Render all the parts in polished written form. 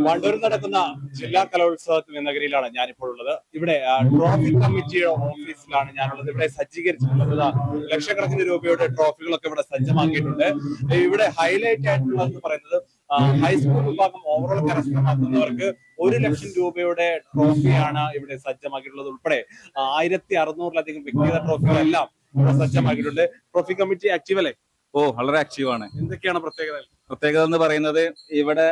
വണ്ടൂരിൽ നടക്കുന്ന ജില്ലാ കലോത്സവ നഗരിയിലാണ് ഞാനിപ്പോൾ ഉള്ളത്. ഇവിടെ ട്രോഫി കമ്മിറ്റിയുടെ ഓഫീസിലാണ് ഞാനുള്ളത്. ഇവിടെ സജ്ജീകരിച്ചിട്ടുള്ളത് ലക്ഷക്കണക്കിന് രൂപയുടെ ട്രോഫികളൊക്കെ ഇവിടെ സജ്ജമാക്കിയിട്ടുണ്ട്. ഇവിടെ ഹൈലൈറ്റ് ആയിട്ടുള്ളതെന്ന് പറയുന്നത് ഹൈസ്കൂൾ വിഭാഗം ഓവറോൾ കരസ്ഥമാക്കുന്നവർക്ക് 1,00,000 രൂപയുടെ ട്രോഫിയാണ് ഇവിടെ സജ്ജമാക്കിയിട്ടുള്ളത്. ഉൾപ്പെടെ 1600-ലധികം വ്യക്തിഗത ട്രോഫികളെല്ലാം ഇവിടെ സജ്ജമാക്കിയിട്ടുണ്ട്. ട്രോഫി കമ്മിറ്റി ആക്റ്റീവ് അല്ലേ? വളരെ ആക്റ്റീവ് ആണ്. എന്തൊക്കെയാണ് പ്രത്യേകത എന്ന് പറയുന്നത്, ഇവിടെ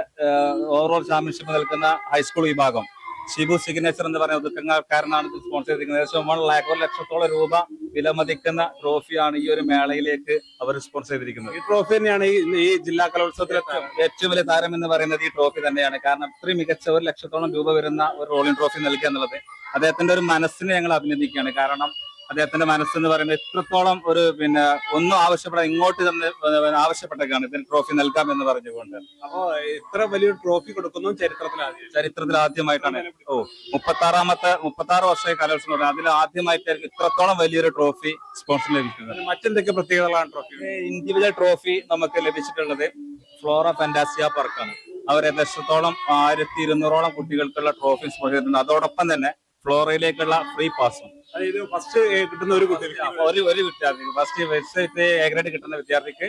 ഓവറോൾ ചാമ്പ്യൻഷിപ്പ് നിൽക്കുന്ന ഹൈസ്കൂൾ വിഭാഗം ഷിബു സിഗ്നേച്ചർ എന്ന് പറയുന്ന ഒതുക്കങ്ങാരനാണ് സ്പോൺസർ ചെയ്തിരിക്കുന്നത്. ഏകദേശം 1,00,000 രൂപ വിലമതിക്കുന്ന ട്രോഫിയാണ് ഈ ഒരു മേളയിലേക്ക് അവർ സ്പോൺസർ ചെയ്തിരിക്കുന്നത്. ഈ ട്രോഫി തന്നെയാണ് ഈ ജില്ലാ കലോത്സവത്തിലെ ഏറ്റവും വലിയ താരം എന്ന് പറയുന്നത് ഈ ട്രോഫി തന്നെയാണ്. കാരണം ഇത്രയും മികച്ച 1,00,000 രൂപ വരുന്ന ഒരു റോളിംഗ് ട്രോഫി നൽകുക എന്നുള്ളത് അദ്ദേഹത്തിന്റെ ഒരു മനസ്സിനെ ഞങ്ങൾ അഭിനന്ദിക്കുകയാണ്. കാരണം അദ്ദേഹത്തിന്റെ മനസ്സെന്ന് പറയുന്നത് ഇത്രത്തോളം ഒരു ഒന്നും ആവശ്യപ്പെടാൻ ഇങ്ങോട്ട് തന്നെ ആവശ്യപ്പെട്ടേക്കാണ് ഇതിന് ട്രോഫി നൽകാം എന്ന് പറഞ്ഞുകൊണ്ട്. അപ്പോ ഇത്ര വലിയൊരു ട്രോഫി കൊടുക്കുന്നു ചരിത്രത്തിൽ ആദ്യമായിട്ടാണ്. 36 വർഷമായി കലോത്സവം, അതിൽ ആദ്യമായിട്ടായിരിക്കും ഇത്രത്തോളം വലിയൊരു ട്രോഫി സ്പോൺസർ ലഭിക്കുന്നത്. മറ്റെന്തൊക്കെ പ്രത്യേകതകളാണ് ട്രോഫി? ഇൻഡിവിജ്വൽ ട്രോഫി നമുക്ക് ലഭിച്ചിട്ടുള്ളത് ഫ്ലോറ ഫാന്റാസിയ പാർക്കാണ്. അവർ ഏകദേശത്തോളം 1200 കുട്ടികൾക്കുള്ള ട്രോഫി സ്പോൺസർ ചെയ്തിട്ടുണ്ട്. അതോടൊപ്പം തന്നെ ഫ്ലോറയിലേക്കുള്ള ഫ്രീ പാസും. അതായത് ഫസ്റ്റ് കിട്ടുന്ന ഒരു വിദ്യാർത്ഥി, ഫസ്റ്റ് വെബ്സൈറ്റ് എ ഗ്രേഡ് കിട്ടുന്ന വിദ്യാർത്ഥിക്ക്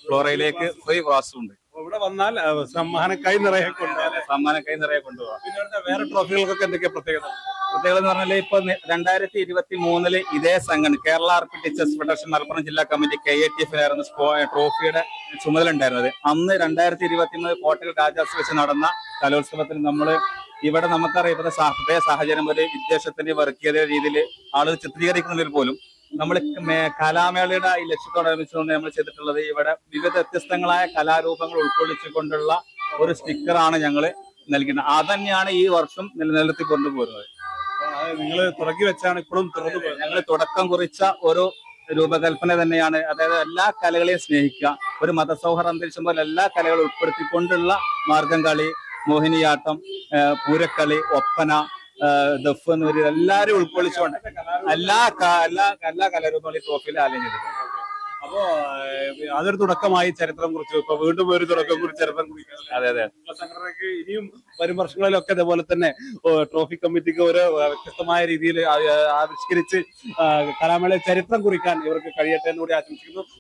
ഫ്ലോറയിലേക്ക് ഫ്രീ പാസും ഉണ്ട്. ഇവിടെ വന്നാൽ സമ്മാനക്കായി നിറയെ കൊണ്ടുപോകാം. പിന്നെ വേറെ ട്രോഫികൾക്കൊക്കെ എന്തൊക്കെ പ്രത്യേകത എന്ന് പറഞ്ഞാൽ ഇപ്പൊ 2023 ഇതേ സംഘം Kerala RP teachers federation Malappuram ജില്ലാ കമ്മിറ്റി KATF ആയിരുന്നു ട്രോഫിയുടെ ചുമതല ഉണ്ടായിരുന്നത്. അന്ന് 2023 കോട്ടയം രാജാസ് വെച്ച് നടന്ന കലോത്സവത്തിൽ ഇവിടെ നമുക്കറിയാം ഇപ്പോഴത്തെ സാഹചര്യം പോലെ വിദ്വേഷത്തിന്റെ വർഗീയത രീതിയിൽ ആളുകൾ ചിത്രീകരിക്കുന്നതിൽ പോലും നമ്മൾ കലാമേളയുടെ ഈ ലക്ഷ്യത്തോടനുബന്ധിച്ച് നമ്മൾ ചെയ്തിട്ടുള്ളത് ഇവിടെ വിവിധ വ്യത്യസ്തങ്ങളായ കലാരൂപങ്ങൾ ഉൾക്കൊള്ളിച്ചുകൊണ്ടുള്ള ഒരു സ്റ്റിക്കറാണ് ഞങ്ങൾ നൽകുന്നത്. അതന്നെയാണ് ഈ വർഷം നിലനിർത്തി കൊണ്ടുപോരുന്നത്. നിങ്ങൾ തുടങ്ങി വെച്ചാണ് ഇപ്പോഴും ഞങ്ങൾ തുടക്കം കുറിച്ച ഒരു രൂപകൽപ്പന തന്നെയാണ്. അതായത് എല്ലാ കലകളെയും സ്നേഹിക്കുക, ഒരു മതസൗഹാർദ്ദ അന്തരീക്ഷം പോലെ എല്ലാ കലകളും ഉൾപ്പെടുത്തിക്കൊണ്ടുള്ള മാർഗം കളി, മോഹിനിയാട്ടം, പൂരക്കളി, ഒപ്പന, ദഫ് എന്ന് പറയുന്നത് എല്ലാവരും ഉൾക്കൊള്ളിച്ചുകൊണ്ട് എല്ലാ കലാരൂപങ്ങളും ഈ ട്രോഫിയിൽ ആലയം ചെയ്തിട്ടുണ്ട്. അപ്പോ അതൊരു തുടക്കമായി ചരിത്രം കുറിച്ച് ഇപ്പൊ വീണ്ടും ഒരു തുടക്കം കുറിച്ച് ചരിത്രം കുറിക്കുക. അതെ. സംഘടനയ്ക്ക് ഇനിയും വരും വർഷങ്ങളിലൊക്കെ ഇതേപോലെ തന്നെ ട്രോഫി കമ്മിറ്റിക്ക് ഒരു വ്യത്യസ്തമായ രീതിയിൽ ആവിഷ്കരിച്ച് കലാമേള ചരിത്രം കുറിക്കാൻ ഇവർക്ക് കഴിയട്ടെ എന്നുകൂടി ആശംസിക്കുന്നു.